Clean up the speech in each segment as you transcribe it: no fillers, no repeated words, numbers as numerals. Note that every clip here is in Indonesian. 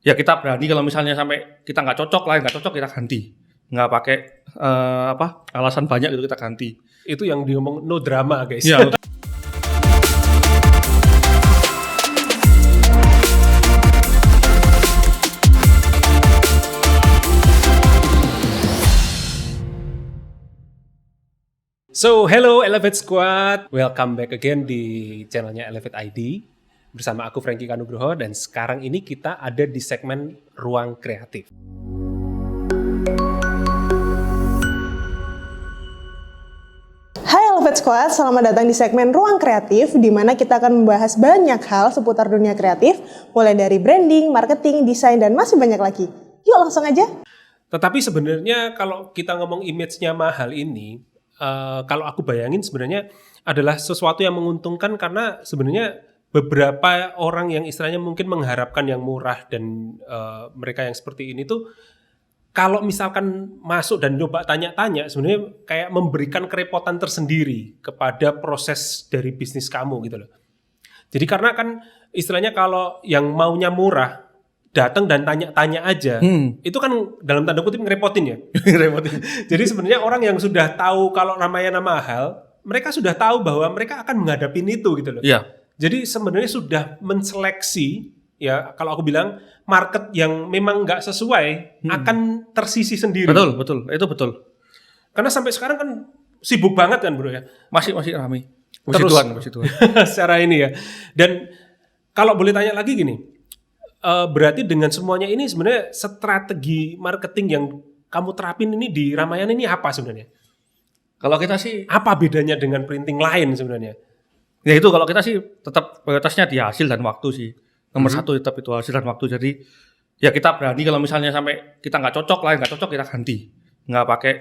Ya kita berani kalau misalnya sampai kita nggak cocok, lain nggak cocok kita ganti. Nggak pakai alasan banyak gitu kita ganti. Itu yang diomong no drama guys. Ya. So, hello Elevate Squad. Welcome back again di channelnya Elevate ID. Bersama aku Frankie Kanugroho dan sekarang ini kita ada di segmen Ruang Kreatif. Hai Elevate Squad, selamat datang di segmen Ruang Kreatif di mana kita akan membahas banyak hal seputar dunia kreatif, mulai dari branding, marketing, desain, dan masih banyak lagi. Yuk langsung aja. Tetapi sebenarnya kalau kita ngomong image-nya mahal ini, kalau aku bayangin sebenarnya adalah sesuatu yang menguntungkan karena sebenarnya beberapa orang yang istilahnya mungkin mengharapkan yang murah dan mereka yang seperti ini tuh kalau misalkan masuk dan coba tanya-tanya sebenarnya kayak memberikan kerepotan tersendiri kepada proses dari bisnis kamu gitu loh. Jadi karena kan istilahnya kalau yang maunya murah datang dan tanya-tanya aja, itu kan dalam tanda kutip ngerepotin ya. Remotin. Jadi sebenarnya orang yang sudah tahu kalau namanya mahal, mereka sudah tahu bahwa mereka akan menghadapi itu gitu loh. Iya. Jadi sebenarnya sudah menseleksi, ya kalau aku bilang market yang memang nggak sesuai akan tersisi sendiri. Betul. Itu betul. Karena sampai sekarang kan sibuk banget kan bro ya. Masih ramai. Terus Puji Tuhan. secara ini ya. Dan kalau boleh tanya lagi gini, berarti dengan semuanya ini sebenarnya strategi marketing yang kamu terapin ini di Ramayana ini apa sebenarnya? Kalau kita sih, Apa bedanya dengan printing lain sebenarnya? ya itu kalau kita sih tetap prioritasnya di hasil dan waktu sih. Nomor satu tetap itu hasil dan waktu. Jadi ya kita berani kalau misalnya sampai kita nggak cocok, lain nggak cocok kita ganti. Nggak pakai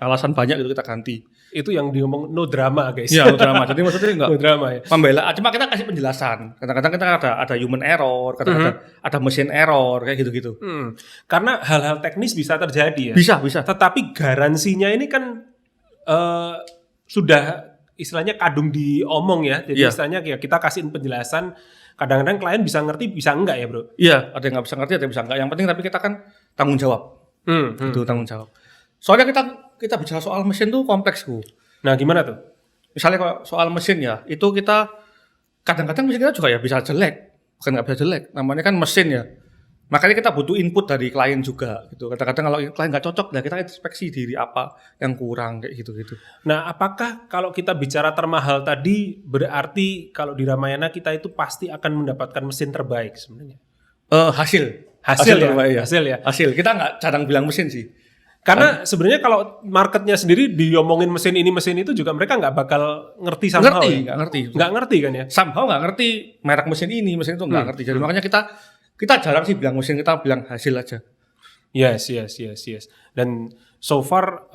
alasan banyak gitu kita ganti. Itu yang diomong no drama guys. Iya, no drama. Jadi maksudnya nggak No drama ya. pembelaan. Cuma kita kasih penjelasan. Kadang-kadang kita ada human error, kadang-kadang ada mesin error kayak gitu-gitu. Karena hal-hal teknis bisa terjadi ya. Bisa. Tetapi garansinya ini kan sudah istilahnya kadung diomong ya. Jadi Iya. istilahnya ya kita kasihin penjelasan. Kadang-kadang klien bisa ngerti, bisa enggak ya bro? Iya, ada yang nggak bisa ngerti, ada yang bisa nggak. Yang penting tapi kita kan tanggung jawab. Itu tanggung jawab. Soalnya kita bicara soal mesin tuh kompleks Bu. Nah gimana tuh? Misalnya kalau soal mesin ya, itu kita kadang-kadang mesin kita juga ya bisa jelek, bukan nggak bisa jelek. Namanya kan mesin ya. Makanya kita butuh input dari klien juga gitu. Kadang-kadang kalau klien nggak cocok, ya kita introspeksi diri apa yang kurang kayak gitu-gitu. Nah apakah kalau kita bicara termahal tadi berarti kalau di Ramayana kita itu pasti akan mendapatkan mesin terbaik sebenarnya? Hasil Terbaik ya? Hasil. Kita nggak jarang bilang mesin sih. Karena sebenarnya kalau marketnya sendiri diomongin mesin ini mesin itu juga mereka nggak bakal ngerti somehow ya? Nggak ngerti kan ya? Somehow nggak ngerti merek mesin ini, mesin itu nggak ngerti. Jadi makanya kita jarang sih bilang mesin, kita bilang hasil aja. Yes. Dan so far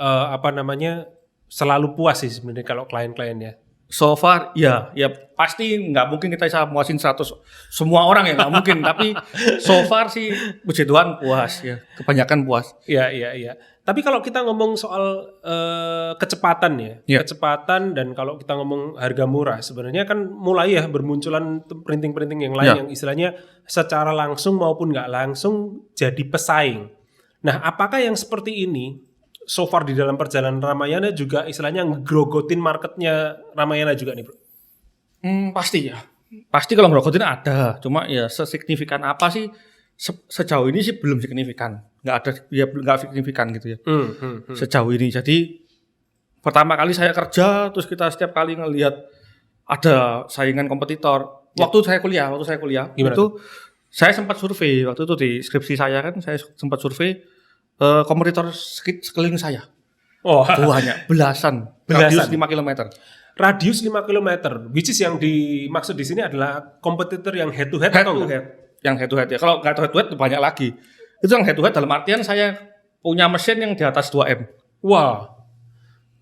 selalu puas sih sebenarnya kalau klien-kliennya. So far ya pasti nggak mungkin kita bisa muasin 100 semua orang ya, nggak mungkin. Tapi so far sih puji Tuhan puas ya, kebanyakan puas. Iya. Tapi kalau kita ngomong soal kecepatan ya, Iya. kecepatan dan kalau kita ngomong harga murah, sebenarnya kan mulai ya bermunculan printing-printing yang lain Iya. yang istilahnya secara langsung maupun nggak langsung jadi pesaing. Nah, apakah yang seperti ini so far di dalam perjalanan Ramayana juga istilahnya ngegrogotin marketnya Ramayana juga nih bro? Pasti ya. Pasti kalau ngerogotin ada. Cuma ya sesignifikan apa sih? Sejauh ini sih belum signifikan. Nggak ada, ya nggak signifikan gitu ya. Sejauh ini. Jadi pertama kali saya kerja, terus kita setiap kali ngelihat ada saingan kompetitor. Waktu saya kuliah, Gimana itu saya sempat survei. Waktu itu di skripsi saya kan, saya sempat survei kompetitor sekeliling saya. Oh, Banyak, belasan. Radius 5 km. Radius 5 km, which is yang dimaksud di sini adalah kompetitor yang head to head atau enggak? Yang head to head ya. Kalau nggak head to head banyak lagi. Itu yang head to head dalam artian saya punya mesin yang di atas 2M. Wah,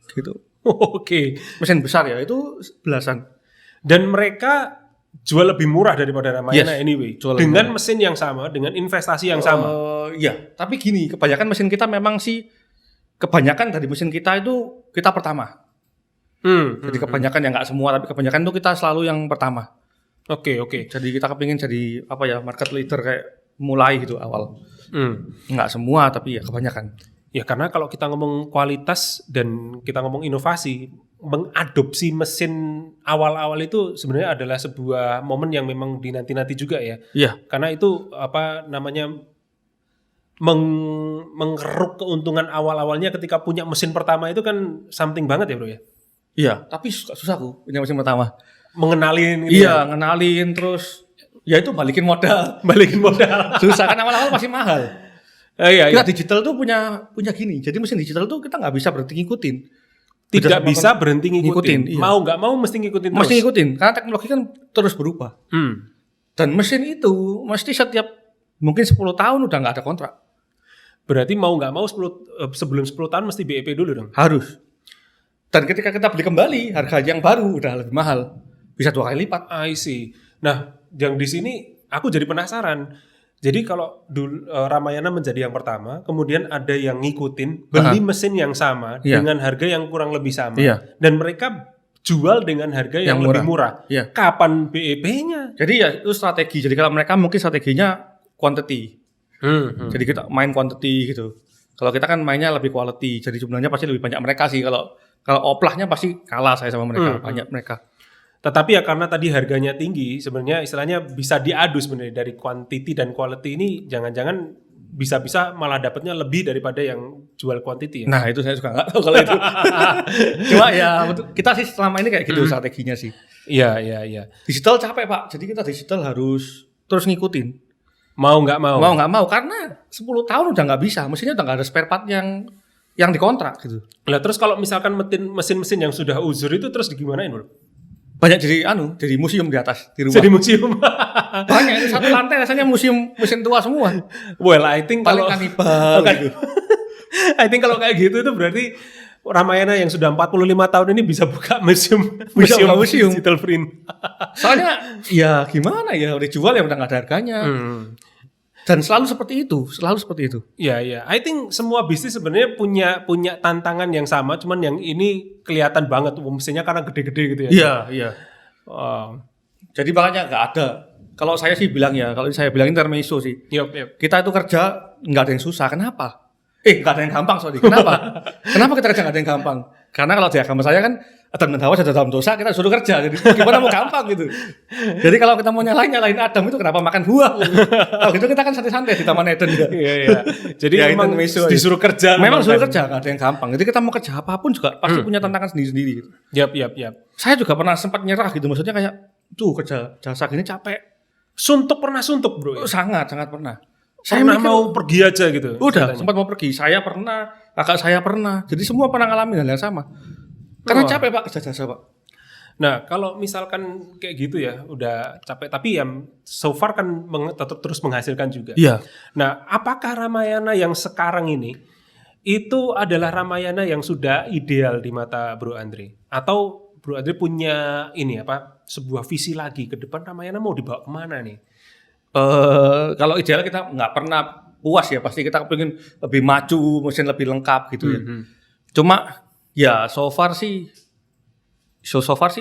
Gitu. oke. Mesin besar ya, itu belasan. Dan mereka jual lebih murah daripada Ramayana Yes, anyway. jual lebih Dengan mesin yang sama, dengan investasi yang sama. Iya, tapi gini, kebanyakan mesin kita memang sih, kebanyakan dari mesin kita itu kita pertama. Jadi kebanyakan ya nggak semua, tapi kebanyakan itu kita selalu yang pertama. Oke. Jadi kita kepingin jadi market leader kayak mulai gitu awal. Nggak semua tapi ya kebanyakan. Ya karena kalau kita ngomong kualitas dan kita ngomong inovasi, mengadopsi mesin awal-awal itu sebenarnya adalah sebuah momen yang memang dinanti-nanti juga ya. Iya. Karena itu apa namanya mengeruk keuntungan awal-awalnya ketika punya mesin pertama itu kan something banget ya bro ya. Iya, tapi susah aku punya mesin pertama. Mengenalin gitu. Iya, ngenalin terus ya itu balikin modal. Balikin modal. Susah kan awal-awal masih mahal. Iya. Kita digital tuh punya gini. Jadi mesin digital tuh kita nggak bisa berhenti ngikutin. Tidak bisa berhenti ngikutin. Iya. Mau nggak mau mesti ngikutin terus. Mesti ngikutin karena teknologi kan terus berubah. Dan mesin itu mesti setiap mungkin 10 tahun udah nggak ada kontrak. Berarti mau nggak mau sebelum 10 tahun mesti BEP dulu dong. Harus. Dan ketika kita beli kembali harga yang baru udah lebih mahal. Bisa 2 kali lipat. I see. Nah, yang di sini aku jadi penasaran. Jadi kalau dulu Ramayana menjadi yang pertama, kemudian ada yang ngikutin beli mesin yang sama dengan harga yang kurang lebih sama, dan mereka jual dengan harga yang lebih murah. Kapan BEP-nya? Jadi ya itu strategi. Jadi kalau mereka mungkin strateginya quantity. Jadi kita main quantity gitu. Kalau kita kan mainnya lebih quality. Jadi jumlahnya pasti lebih banyak mereka sih. Kalau oplahnya pasti kalah saya sama mereka, banyak mereka. Tetapi ya karena tadi harganya tinggi, sebenarnya istilahnya bisa diadu sebenarnya dari quantity dan quality ini jangan-jangan bisa-bisa malah dapatnya lebih daripada yang jual quantity ya. Nah itu saya juga nggak tahu kalau itu. Cuma ya kita sih selama ini kayak gitu strateginya sih. Iya. Digital capek Pak, jadi kita digital harus terus ngikutin. Mau nggak mau karena 10 tahun udah nggak bisa, mesinnya udah nggak ada spare part yang dikontrak gitu. Lah terus kalau misalkan mesin-mesin yang sudah uzur itu terus digimanain bro? Banyak jadi museum di atas di rumah. Jadi museum. Banyak itu satu lantai rasanya museum mesin tua semua. Well, I think paling kalau kanibal gitu. I think kalau kayak gitu itu berarti Ramayana yang sudah 45 tahun ini bisa buka museum digital print. Soalnya ya gimana ya udah jual ya udah nggak ada harganya. Dan selalu seperti itu. Iya. I think semua bisnis sebenarnya punya tantangan yang sama, cuman yang ini kelihatan banget mesinnya karena gede-gede gitu ya. Iya. Jadi makanya nggak ada. Kalau saya sih bilang ya, kalau saya bilang intermezzo sih. Yep. Kita itu kerja nggak ada yang susah. Kenapa? Nggak ada yang gampang sorry. Kenapa? Kenapa kita kerja nggak ada yang gampang? Karena kalau di agama saya kan Adam dan Hawa sudah dalam dosa, kita suruh kerja. Jadi gimana mau gampang gitu. Jadi kalau kita mau nyalain Adam itu kenapa makan buah? Kalau gitu kita kan santai-santai di Taman Eden. Iya. Jadi ya, memang disuruh kerja. Memang suruh kerja, nggak ada yang gampang. Jadi kita mau kerja apapun juga pasti punya tantangan sendiri-sendiri. Gitu. Yap. Saya juga pernah sempat nyerah gitu. Maksudnya kayak, kerja jasa gini capek. Pernah suntuk bro? Sangat pernah. Saya mau pergi aja gitu. Udah, sempat mau pergi. Saya pernah, kakak saya pernah. Jadi semua pernah ngalamin hal yang sama. Karena capek Pak kerja jasa Pak. Nah kalau misalkan kayak gitu ya udah capek tapi ya so far kan tetap terus menghasilkan juga. Iya. Nah apakah Ramayana yang sekarang ini itu adalah Ramayana yang sudah ideal di mata Bro Andre? Atau Bro Andre punya sebuah visi lagi ke depan Ramayana mau dibawa kemana nih? Kalau ideal kita nggak pernah puas ya, pasti kita pengen lebih maju, mesin lebih lengkap gitu ya. Cuma ya so far sih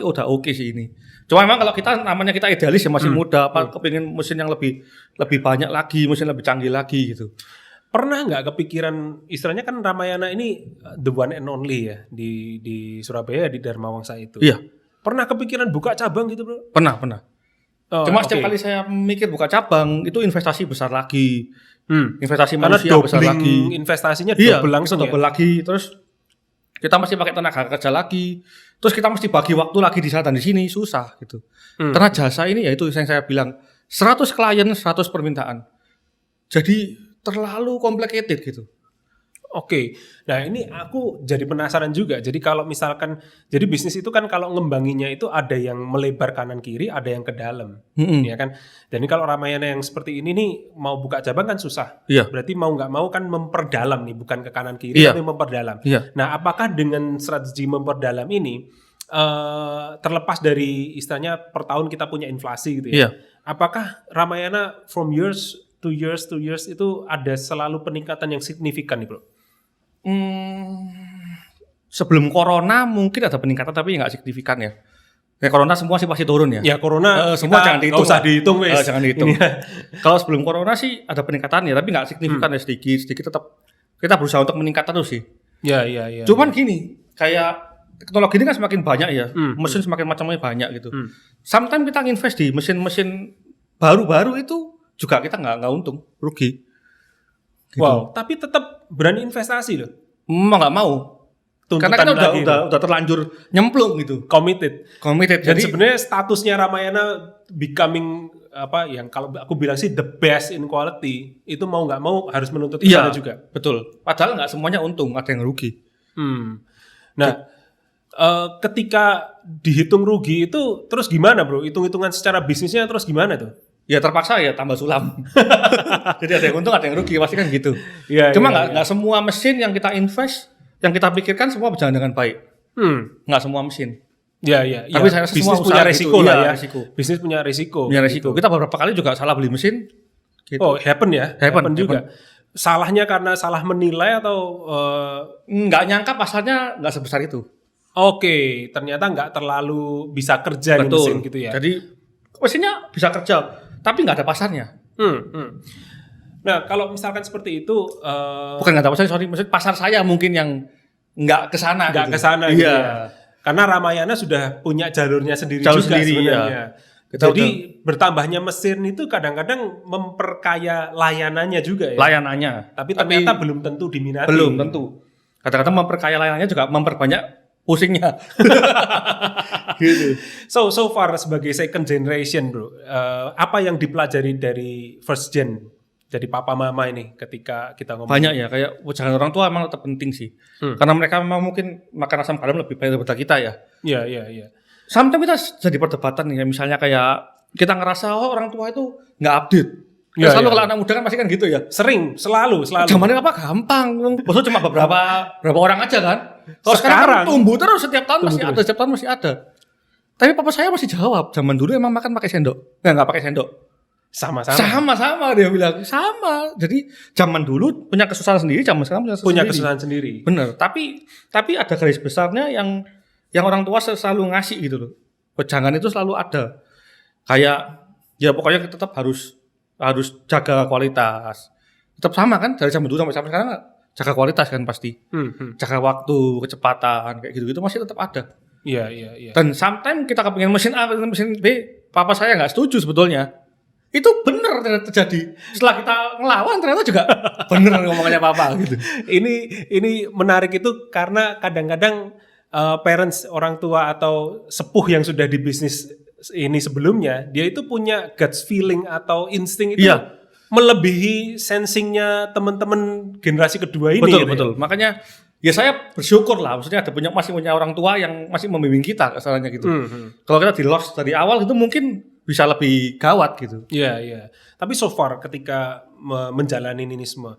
udah oke sih ini. Cuma memang kalau kita namanya kita idealis ya masih muda, kepingin mesin yang lebih banyak lagi, mesin lebih canggih lagi gitu. Pernah nggak kepikiran, istilahnya kan Ramayana ini the one and only ya di Surabaya di Dharma Wangsa itu. Iya. Pernah kepikiran buka cabang gitu bro? Pernah. Cuma setiap kali saya mikir buka cabang itu investasi besar lagi, investasi manusia besar lagi. Investasinya double langsung double lagi, terus kita mesti pakai tenaga kerja lagi, terus kita mesti bagi waktu lagi di sana dan di sini susah gitu. Karena jasa ini ya itu yang saya bilang 100 klien 100 permintaan, jadi terlalu complicated gitu. Oke, nah ini aku jadi penasaran juga. Jadi kalau misalkan, jadi bisnis itu kan kalau ngembanginnya itu ada yang melebar kanan kiri, ada yang ke dalam, ya kan. Dan ini kalau Ramayana yang seperti ini nih mau buka cabang kan susah. Iya. Berarti mau nggak mau kan memperdalam nih, bukan ke kanan kiri tapi memperdalam. Iya. Nah, apakah dengan strategi memperdalam ini terlepas dari istilahnya per tahun kita punya inflasi gitu ya? Iya. Apakah Ramayana from years to years itu ada selalu peningkatan yang signifikan nih, Bro? Sebelum corona mungkin ada peningkatan tapi nggak signifikan ya. corona semua sih pasti turun ya. Ya corona semua kita jangan dihitung. nggak usah dihitung wes. Jangan dihitung. Ini ya. Kalau sebelum corona sih ada peningkatan ya, tapi nggak signifikan ya, sedikit tetap kita berusaha untuk meningkat terus sih. Ya. Cuman gini, kayak teknologi ini kan semakin banyak ya, mesin semakin macamnya banyak gitu. Sometimes kita invest di mesin-mesin baru-baru itu juga kita nggak untung, rugi. Gitu. Wow, tapi tetap berani investasi loh. Mau nggak mau. Karena kita udah terlanjur nyemplung gitu. Committed. Dan Jadi sebenarnya statusnya Ramayana becoming apa yang kalau aku bilang sih the best in quality, itu mau nggak mau harus menuntut ke sana juga. Betul. Padahal nggak semuanya untung, ada yang rugi. Nah, ketika dihitung rugi itu terus gimana bro? Hitung-hitungan secara bisnisnya terus gimana tuh? Ya terpaksa ya tambah sulam. Jadi ada yang untung, ada yang rugi, pasti kan gitu. Cuma nggak semua mesin yang kita invest, yang kita pikirkan semua berjalan dengan baik. Nggak semua mesin. Ya. Tapi saya bisnis semua punya resiko gitu. lah ya. Resiko. Bisnis punya resiko. Gitu. Kita beberapa kali juga salah beli mesin. Gitu. Oh, happen juga. Salahnya karena salah menilai atau nggak nyangka pasarnya nggak sebesar itu. Oke, ternyata nggak terlalu bisa kerja nih mesin gitu ya. Jadi mesinnya bisa kerja, tapi nggak ada pasarnya. Nah, kalau misalkan seperti itu, bukan nggak ada pasarnya, maksud pasar saya mungkin yang nggak kesana. Nggak kesana gitu ya. Karena Ramayana sudah punya jalurnya sendiri juga sebenarnya. Jadi bertambahnya mesin itu kadang-kadang memperkaya layanannya juga ya. Layanannya. Tapi ternyata belum tentu diminati. Belum tentu. Kadang-kadang memperkaya layanannya juga memperbanyak pusingnya. Gitu. So far sebagai second generation bro, apa yang dipelajari dari first gen, dari papa mama ini ketika kita ngomong? Banyak ya, kayak jangan orang tua memang tetap penting sih. Karena mereka memang mungkin makan asam garam lebih baik daripada kita ya. Iya. Sometimes kita jadi perdebatan nih, misalnya kayak kita ngerasa orang tua itu nggak update. Selalu kalau anak muda kan pasti kan gitu ya. Selalu. Zamannya apa gampang, bosnya cuma berapa orang aja kan. Kalau sekarang tumbuh terus setiap tahun masih ada. Tapi papa saya masih jawab, zaman dulu emang makan pakai sendok. Nggak pakai sendok. Sama Dia bilang sama. Jadi zaman dulu punya kesusahan sendiri, zaman sekarang punya kesusahan sendiri. Bener. Tapi ada garis besarnya yang orang tua selalu ngasih gitu loh. Pejangan itu selalu ada. Kayak ya pokoknya kita tetap harus jaga kualitas. Tetap sama kan dari zaman dulu sampai sekarang jaga kualitas kan pasti. Jaga waktu, kecepatan kayak gitu-gitu masih tetap ada. Iya. Dan sometimes kita kepingin mesin A, mesin B, papa saya nggak setuju sebetulnya. Itu benar terjadi. Setelah kita ngelawan ternyata juga benar ngomongannya papa gitu. Ini menarik itu karena kadang-kadang parents, orang tua atau sepuh yang sudah di bisnis ini sebelumnya, dia itu punya gut feeling atau insting itu melebihi sensingnya teman-teman generasi kedua ini. Betul. Makanya ya saya bersyukur lah, maksudnya masih punya orang tua yang masih membimbing kita kesannya gitu. Kalau kita di lost dari awal itu mungkin bisa lebih gawat gitu. Iya. Tapi so far ketika menjalani ini semua,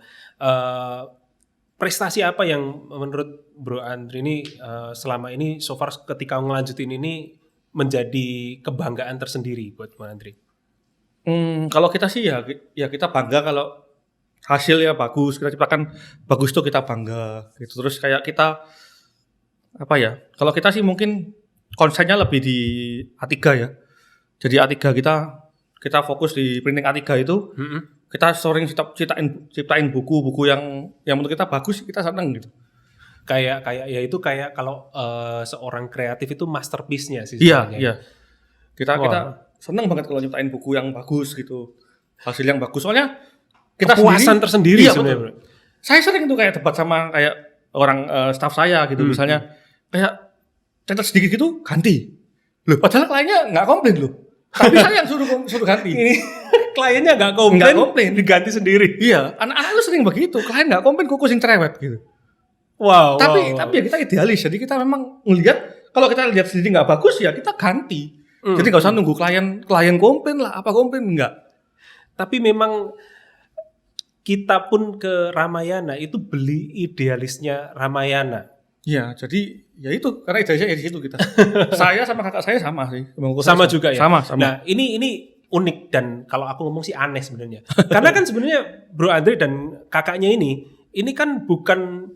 prestasi apa yang menurut Bro Andri ini selama ini so far ketika ngelanjutin ini menjadi kebanggaan tersendiri buat Bro Andri? Kalau kita sih ya kita bangga kalau hasilnya bagus, kita ciptakan bagus tuh kita bangga gitu. Terus kayak kita apa ya? Kalau kita sih mungkin konsennya lebih di A3 ya. Jadi A3 kita fokus di printing A3 itu. Kita sering ciptain buku-buku yang menurut kita bagus, kita seneng gitu. Kayak ya itu kayak kalau seorang kreatif itu masterpiece-nya sih sebenarnya. Iya. Kita seneng banget kalau ciptain buku yang bagus gitu. Hasil yang bagus. Soalnya kita kepuasan tersendiri sebenarnya. Saya sering tuh kayak debat sama kayak orang staff saya gitu, misalnya kayak catat sedikit gitu ganti. Loh, padahal kliennya nggak komplain loh. Tapi saya yang suruh ganti. Ini kliennya nggak komplain, diganti sendiri. Iya, anak-anak itu sering begitu. Klien nggak komplain, kuku sing cerewet gitu. Wow. Tapi ya kita idealis, jadi kita memang ngelihat kalau kita lihat sendiri nggak bagus ya kita ganti. Jadi nggak usah nunggu klien komplain lah, apa komplain enggak. Tapi memang kita pun ke Ramayana itu beli idealisnya Ramayana. Ya, jadi ya itu karena idealisnya di situ kita. Saya sama kakak saya sama sih. Sama juga ya. Sama. Nah, ini unik dan kalau aku ngomong sih aneh sebenarnya. Karena kan sebenarnya Bro Andri dan kakaknya ini kan bukan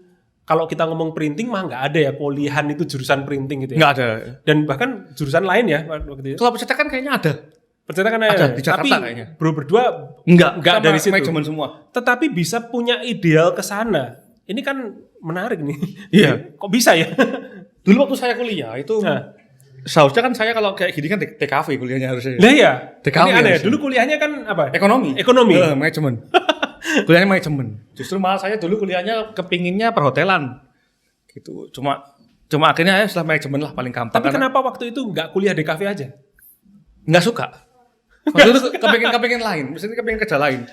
kalau kita ngomong printing mah nggak ada ya kuliahan itu jurusan printing gitu ya. Nggak ada. Dan bahkan jurusan lain ya waktu itu. Kalau percetakan kayaknya ada. Percetakan Ada di Jakarta tapi kayaknya. bro berdua Nggak Nggak dari situ. manajemen semua. tetapi bisa punya ideal ke sana. Ini kan menarik nih. Iya. Kok bisa ya? Dulu waktu saya kuliah itu Nah. seharusnya kan saya kalau kayak gini kan TKV kuliahnya harusnya. Nah ya, TKW ini aneh. harusnya. Dulu kuliahnya kan apa? Ekonomi. Manajemen. Kuliahnya manajemen. Justru malah saya dulu kuliahnya kepinginnya perhotelan. Gitu. Cuma akhirnya ya setelah manajemen lah paling gampang. Tapi kenapa waktu itu nggak kuliah di kafe aja? Nggak suka. Waktu itu kepingin lain, maksudnya kepingin kerja lain.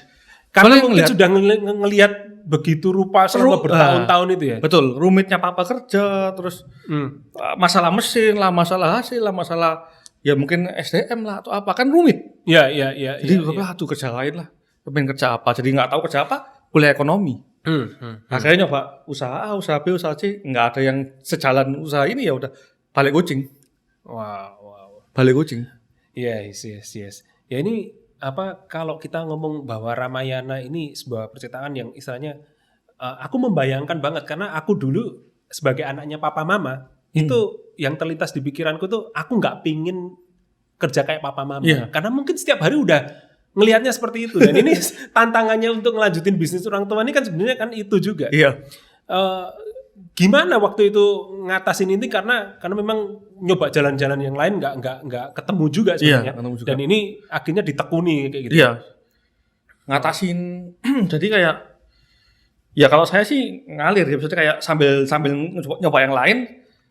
Karena Soalnya mungkin sudah ngelihat begitu rupa selama bertahun-tahun itu ya. Betul, rumitnya papa kerja, terus masalah mesin lah, masalah hasil lah, masalah ya mungkin SDM lah atau apa kan rumit. Iya. Jadi tuh kerja lain lah, pengen kerja apa, jadi nggak tahu kerja apa, kuliah ekonomi. Akhirnya nyoba usaha A, usaha B, usaha C, nggak ada yang sejalan usaha ini ya udah balik coaching. Wow. Balik coaching. Yes. Ya ini apa kalau kita ngomong bahwa Ramayana ini sebuah percetakan yang istilahnya aku membayangkan banget karena aku dulu sebagai anaknya papa mama itu yang terlintas di pikiranku tuh aku nggak pingin kerja kayak papa mama karena mungkin setiap hari udah ngelihatnya seperti itu dan ini tantangannya untuk ngelanjutin bisnis orang tua ini kan sebenarnya kan itu juga. Iya. Gimana waktu itu ngatasin ini karena memang nyoba jalan-jalan yang lain nggak ketemu juga sebenarnya. Ketemu juga. Dan ini akhirnya ditekuni kayak gitu. Iya. Ngatasin jadi kayak ya kalau saya sih ngalir ya maksudnya kayak sambil nyoba yang lain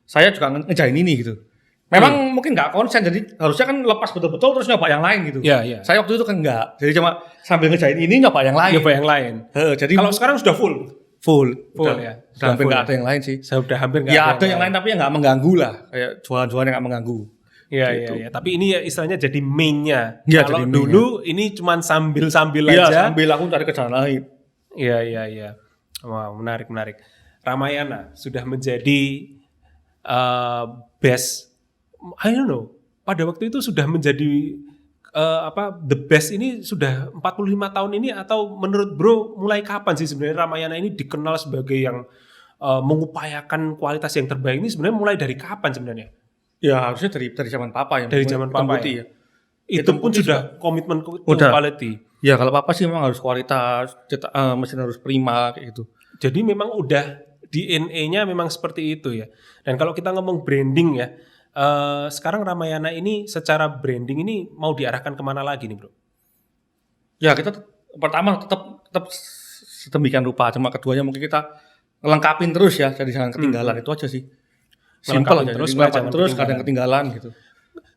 saya juga ngejain ini gitu. Memang mungkin nggak konsen jadi harusnya kan lepas betul-betul terus nyoba yang lain gitu. Iya. Saya waktu itu kan enggak. Jadi cuma sambil ngejain ini nyoba yang lain. Nyoba yang lain. Jadi Kalau sekarang sudah full udah, ya. Udah hampir nggak ada yang lain sih. Saya udah hampir nggak Ya ada yang lain tapi yang nggak mengganggu lah. Kayak jualan-jualan yang nggak mengganggu. Iya. Tapi ini ya istilahnya jadi main-nya. Iya, Kalau jadi main-nya. dulu ini cuma sambil Iya aja. sambil aku cari kerjaan lain. Iya. Wow, menarik. Ramayana sudah menjadi best. I don't know. Pada waktu itu sudah menjadi the best ini sudah 45 tahun ini atau menurut bro mulai kapan sih sebenarnya Ramayana ini dikenal sebagai yang mengupayakan kualitas yang terbaik ini sebenarnya mulai dari kapan sebenarnya? Ya harusnya dari zaman papa yang Dari zaman papa ya. Itu pun sudah komitmen to Udah. quality. Ya kalau papa sih memang harus kualitas, mesin harus prima kayak gitu. Jadi memang udah DNA-nya memang seperti itu ya. Dan kalau kita ngomong branding ya, sekarang Ramayana ini secara branding ini mau diarahkan kemana lagi nih bro? Ya kita pertama tetap sedemikian rupa, cuma keduanya mungkin kita ngelengkapin terus ya, jadi jangan ketinggalan itu aja sih. Simpel aja, ngelengkapin terus kadang ketinggalan gitu.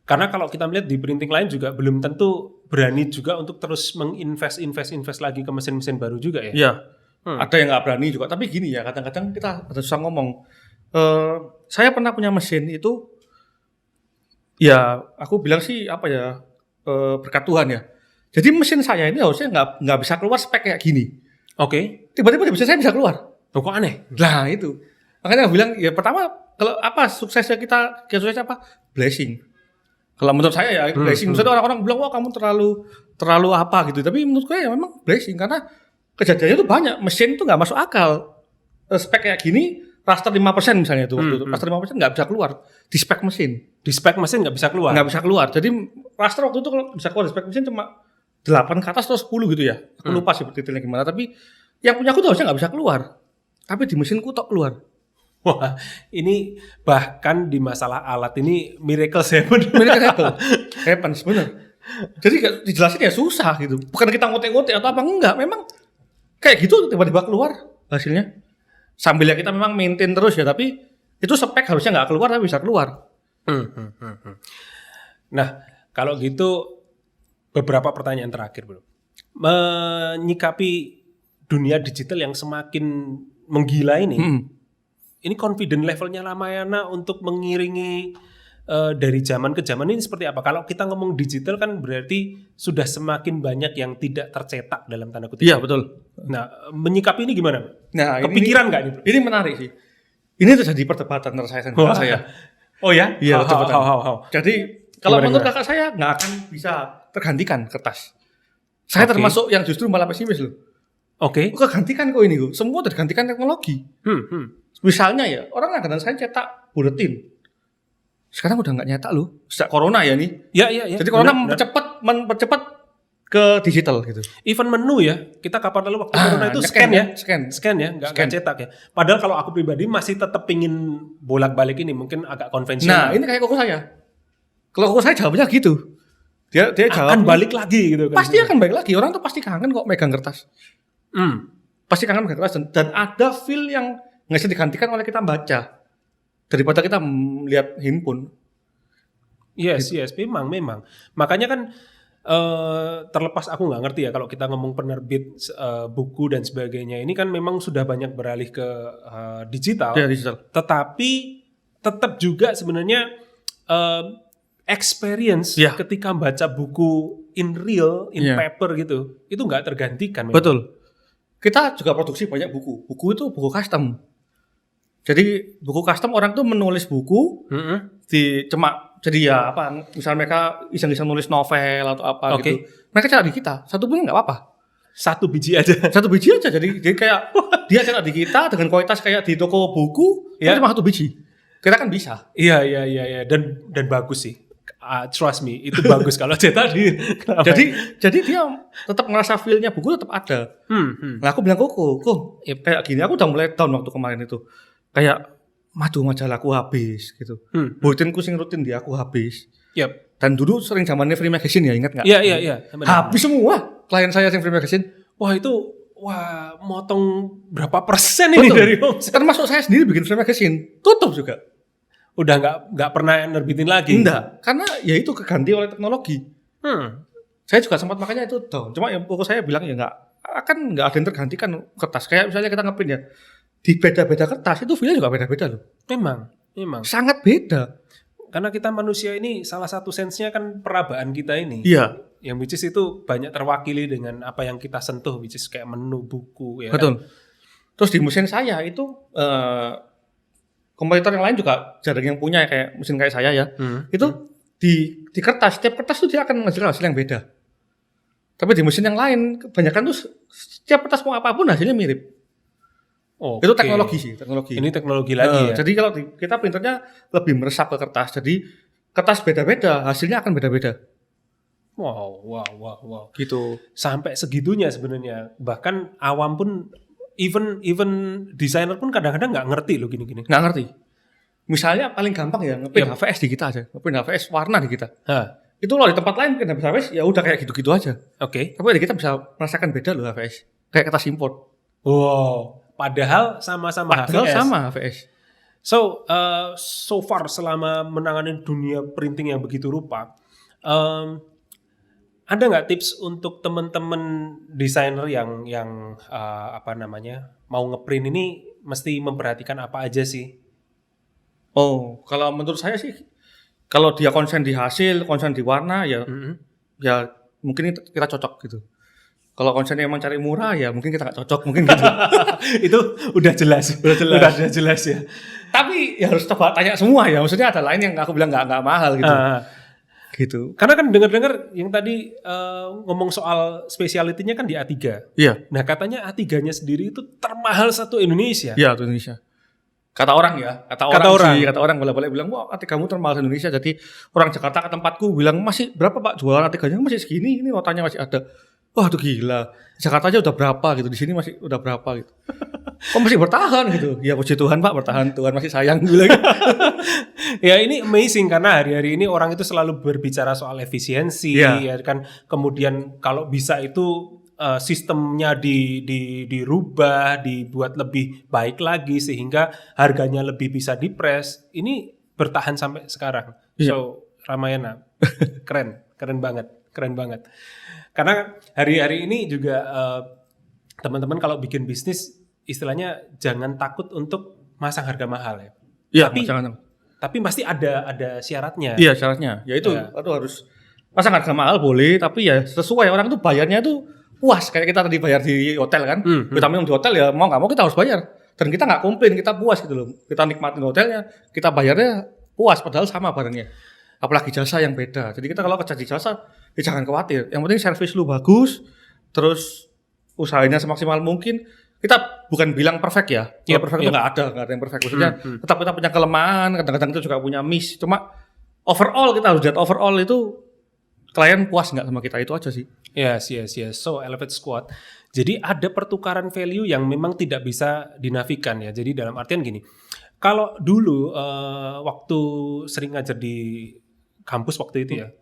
Karena kalau kita melihat di printing lain juga belum tentu berani juga untuk terus menginvest lagi ke mesin-mesin baru juga ya. Iya. Ada yang nggak berani juga, tapi gini ya kadang-kadang kita ada susah ngomong. Saya pernah punya mesin itu. Ya, aku bilang sih apa ya berkat Tuhan ya. Jadi mesin saya ini harusnya nggak bisa keluar spek kayak gini. Oke. Tiba-tiba mesin saya bisa keluar. Kok aneh? Nah itu. Makanya aku bilang ya pertama kalau apa suksesnya kita apa? Blessing. Kalau menurut saya ya blessing. Misalnya orang-orang bilang wah kamu terlalu apa gitu. Tapi menurut saya ya memang blessing karena kejadiannya itu banyak. Mesin itu nggak masuk akal. Spek kayak gini. Raster 5% misalnya itu waktu itu. Raster 5% nggak bisa keluar di spek mesin. Di spek mesin nggak bisa keluar? Nggak bisa keluar. Jadi raster waktu itu kalau bisa keluar di spek mesin cuma 8 ke atas atau 10 gitu ya. Aku lupa sih detailnya gimana. Tapi yang punya aku tuh harusnya nggak bisa keluar. Tapi di mesinku tok keluar. Wah, ini bahkan di masalah alat ini miracle happen. Happens, bener. Jadi dijelasin ya susah gitu. Bukan kita ngotek-ngotek atau apa. Enggak, memang kayak gitu tiba-tiba keluar hasilnya. Sambil ya kita memang maintain terus ya, tapi itu spek harusnya nggak keluar tapi bisa keluar. Nah, kalau gitu beberapa pertanyaan terakhir bro. Menyikapi dunia digital yang semakin menggila ini, ini confident levelnya Ramayana untuk mengiringi dari zaman ke zaman ini seperti apa? Kalau kita ngomong digital kan berarti sudah semakin banyak yang tidak tercetak dalam tanda kutip. Iya betul. Nah, menyikapi ini gimana? Nah, kepikiran nggak ini? Ini menarik sih. Ini terjadi perdebatan antara saya dan kakak saya. Oh ya? Iya betul. Jadi kalau menurut kakak saya nggak akan bisa tergantikan kertas. Saya termasuk yang justru malah pesimis loh. Oke. Kegantikan kok ini, semua tergantikan teknologi. Misalnya ya, orang langganan saya cetak buletin. Sekarang udah nggak nyetak loh. Sejak corona ya nih. Ya. Jadi corona mempercepat ke digital gitu. Even menu ya, kita kapan lalu waktu corona itu scan ya, nggak cetak ya. Padahal kalau aku pribadi masih tetap pingin bolak-balik ini, mungkin agak konvensional. Nah, ini kayak koko saya. Kalau koko saya jawabnya gitu. Dia jawab akan balik lagi gitu kan. Pasti akan balik lagi. Orang tuh pasti kangen kok megang kertas. Pasti kangen megang kertas dan ada feel yang nggak bisa digantikan oleh kita baca daripada kita melihat handphone. Yes, memang. Makanya kan terlepas aku nggak ngerti ya kalau kita ngomong penerbit buku dan sebagainya ini kan memang sudah banyak beralih ke digital. Ya, digital. Tetapi tetap juga sebenarnya experience ketika baca buku in real, paper gitu, itu nggak tergantikan. Memang. Betul. Kita juga produksi banyak buku. Buku itu buku custom. Jadi buku custom orang tuh menulis buku dicemak. Jadi ya apa? Misal mereka iseng-iseng nulis novel atau apa gitu. Mereka cetak di kita. Satu pun nggak apa-apa. Satu biji aja. Jadi kayak dia cetak di kita dengan kualitas kayak di toko buku. Itu cuma 1 biji. Kita kan bisa. Iya. Dan bagus sih. Trust me, itu bagus kalau cetak di. Jadi dia tetap ngerasa feel-nya buku tetap ada. Nah aku bilang kok kayak gini aku udah mulai down waktu kemarin itu. Kayak madu majalahku habis gitu. Bulletinku sing rutin dia aku habis. Yep. Dan dulu sering zamannya free magazine ya, ingat nggak? Iya. Habis semua klien saya yang free magazine. Wah, motong berapa persen ini dari omset? Termasuk saya sendiri bikin free magazine, tutup juga. Udah nggak pernah nerbitin lagi. Enggak, karena ya itu keganti oleh teknologi. Saya juga sempat makanya itu down. Cuma yang pokok saya bilang ya nggak ada yang tergantikan kertas. Kayak misalnya kita ngeprint ya, di beda-beda kertas itu feel-nya juga beda-beda loh. Memang. Sangat beda. Karena kita manusia ini salah satu sense-nya kan perabaan kita ini. Iya. Yang which is itu banyak terwakili dengan apa yang kita sentuh, which is kayak menu, buku. Ya betul. Kan? Terus di mesin saya itu kompetitor yang lain juga jarang yang punya kayak mesin kayak saya ya. Itu di kertas, setiap kertas tuh dia akan menghasilkan hasil yang beda. Tapi di mesin yang lain kebanyakan tuh setiap kertas mau apapun hasilnya mirip. Itu teknologi sih, teknologi. Ini teknologi lagi ya. Jadi kalau kita printernya lebih meresap ke kertas. Jadi kertas beda-beda, hasilnya akan beda-beda. Wow. Gitu. Sampai segitunya sebenarnya. Bahkan awam pun even desainer pun kadang-kadang nggak ngerti loh gini-gini. Nggak ngerti. Misalnya paling gampang ya ngeprint HVS di kita aja, ngeprint HVS warna di kita. Itu loh di tempat lain ngeprint HVS ya udah kayak gitu-gitu aja. Tapi di kita bisa merasakan beda loh HVS. Kayak kertas import. Wow. Padahal sama-sama HVS. So far selama menangani dunia printing yang begitu rupa, ada nggak tips untuk teman-teman desainer yang mau ngeprint ini mesti memperhatikan apa aja sih? Kalau menurut saya sih, kalau dia konsen di hasil, konsen di warna ya mungkin kita cocok gitu. Kalau konsennya emang cari murah ya mungkin kita nggak cocok mungkin gitu. Itu udah jelas ya. Tapi ya harus coba tanya semua ya. Maksudnya ada lain yang aku bilang nggak mahal gitu. Gitu. Karena kan dengar-dengar yang tadi ngomong soal speciality-nya kan di A3. Iya. Nah katanya A3-nya sendiri itu termahal satu Indonesia. Iya, satu Indonesia. Kata orang ya. Kata orang boleh bilang wah A3-mu termahal di Indonesia. Jadi orang Jakarta ke tempatku bilang masih berapa Pak jualan A3-nya masih segini. Ini notanya masih ada. Wah itu gila, Jakarta aja udah berapa gitu, di sini masih udah berapa gitu. Kok masih bertahan gitu? Ya puji Tuhan Pak, bertahan, Tuhan masih sayang gitu. Ya ini amazing karena hari-hari ini orang itu selalu berbicara soal efisiensi, ya kan. Kemudian kalau bisa itu sistemnya dirubah, dibuat lebih baik lagi sehingga harganya lebih bisa dipres. Ini bertahan sampai sekarang. So Ramayana, keren banget. Karena hari-hari ini juga teman-teman kalau bikin bisnis istilahnya jangan takut untuk masang harga mahal ya. Iya, tapi pasti ada syaratnya. Iya, syaratnya. Ya itu harus pasang harga mahal boleh, tapi ya sesuai orang tuh bayarnya tuh puas kayak kita tadi bayar di hotel kan. Kita minum di hotel ya mau nggak mau kita harus bayar. Dan kita nggak komplain, kita puas gitu loh. Kita nikmatin hotelnya, kita bayarnya puas padahal sama barangnya. Apalagi jasa yang beda. Jadi kita kalau kerja di jasa, ya jangan khawatir. Yang penting servis lu bagus, terus usahanya semaksimal mungkin. Kita bukan bilang perfect ya. Kalau perfect itu nggak ada yang perfect. Maksudnya tetap kita punya kelemahan, kadang-kadang kita juga punya miss. Cuma overall kita harus lihat overall itu klien puas nggak sama kita, itu aja sih. Yes. So Elevate Squad. Jadi ada pertukaran value yang memang tidak bisa dinafikan ya. Jadi dalam artian gini, kalau dulu waktu sering ngajar di kampus waktu itu ya,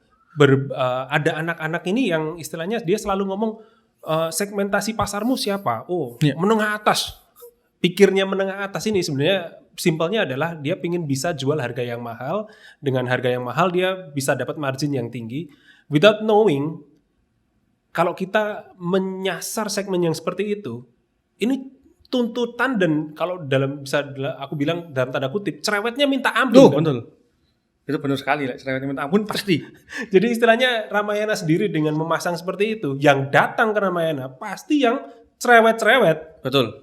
ada anak-anak ini yang istilahnya dia selalu ngomong segmentasi pasarmu siapa? Menengah atas. Pikirnya menengah atas ini sebenarnya simpelnya adalah dia pingin bisa jual harga yang mahal. Dengan harga yang mahal dia bisa dapat margin yang tinggi. Without knowing, kalau kita menyasar segmen yang seperti itu, ini tuntutan dan kalau bisa aku bilang dalam tanda kutip, cerewetnya minta ampun. Betul. Itu benar sekali, cerewetnya minta ampun pasti. Jadi istilahnya Ramayana sendiri dengan memasang seperti itu, yang datang ke Ramayana pasti yang cerewet-cerewet. Betul.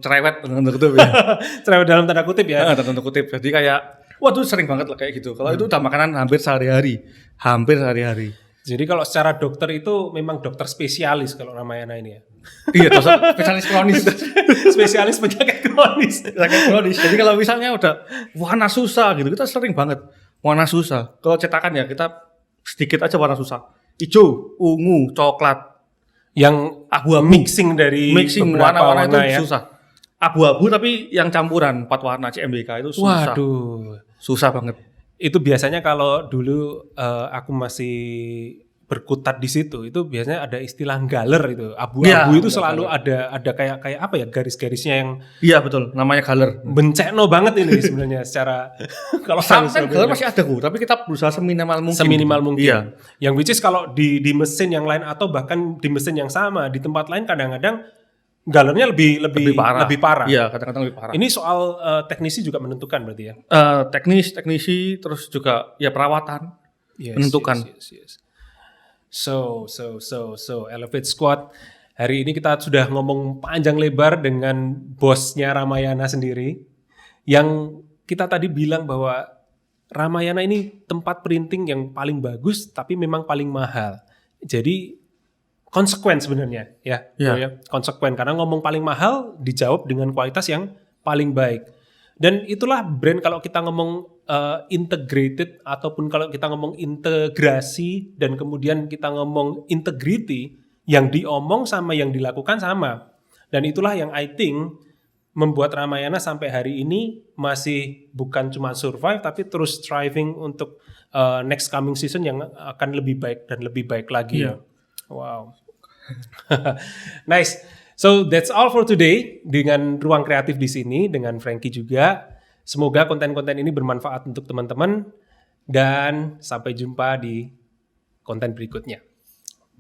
Cerewet dalam tanda kutip ya. Cerewet dalam tanda kutip ya. Dalam tanda kutip. Jadi kayak, waduh sering banget lah kayak gitu. Kalau itu udah makanan hampir sehari-hari. Jadi kalau secara dokter itu memang dokter spesialis kalau Ramayana ini ya. Iya, spesialis kronis. Spesialis penyakit kronis. Jadi kalau misalnya udah warna susah gitu, kita sering banget warna susah. Kalau cetakan ya kita sedikit aja warna susah. Hijau, ungu, coklat. Yang abu-abu. Mixing warna-warna itu ya. susah. Abu-abu tapi yang campuran 4 warna CMYK itu susah. Waduh. Susah banget. Itu biasanya kalau dulu aku masih berkutat di situ, itu biasanya ada istilah galer itu. Abu-abu itu selalu ada kayak apa ya, garis-garisnya yang. Iya betul, namanya galer. Bencekno banget ini sebenarnya secara kalau sampai galer masih ada tapi kita berusaha seminimal mungkin. Iya. Yang which is kalau di mesin yang lain atau bahkan di mesin yang sama di tempat lain kadang-kadang galernya lebih parah. Iya, kadang-kadang lebih parah. Ini soal teknisi juga menentukan berarti ya. Teknisi terus juga ya perawatan menentukan. Yes. So Elevate Squad, hari ini kita sudah ngomong panjang lebar dengan bosnya Ramayana sendiri, yang kita tadi bilang bahwa Ramayana ini tempat printing yang paling bagus tapi memang paling mahal. Jadi konsekuen sebenarnya ya. Konsekuen karena ngomong paling mahal dijawab dengan kualitas yang paling baik. Dan itulah brand kalau kita ngomong integrated ataupun kalau kita ngomong integrasi dan kemudian kita ngomong integrity, yang diomong sama yang dilakukan sama. Dan itulah yang I think membuat Ramayana sampai hari ini masih bukan cuma survive tapi terus striving untuk next coming season yang akan lebih baik dan lebih baik lagi. Yeah. Wow. Nice. So that's all for today dengan Ruang Kreatif di sini dengan Frankie juga. Semoga konten-konten ini bermanfaat untuk teman-teman dan sampai jumpa di konten berikutnya.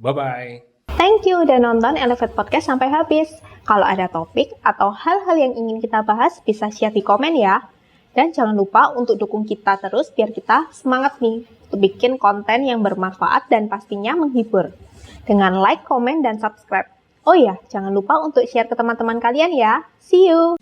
Bye-bye. Thank you udah nonton Elevate Podcast sampai habis. Kalau ada topik atau hal-hal yang ingin kita bahas bisa share di komen ya. Dan jangan lupa untuk dukung kita terus biar kita semangat nih untuk bikin konten yang bermanfaat dan pastinya menghibur. Dengan like, komen, dan subscribe. Oh ya, jangan lupa untuk share ke teman-teman kalian ya. See you!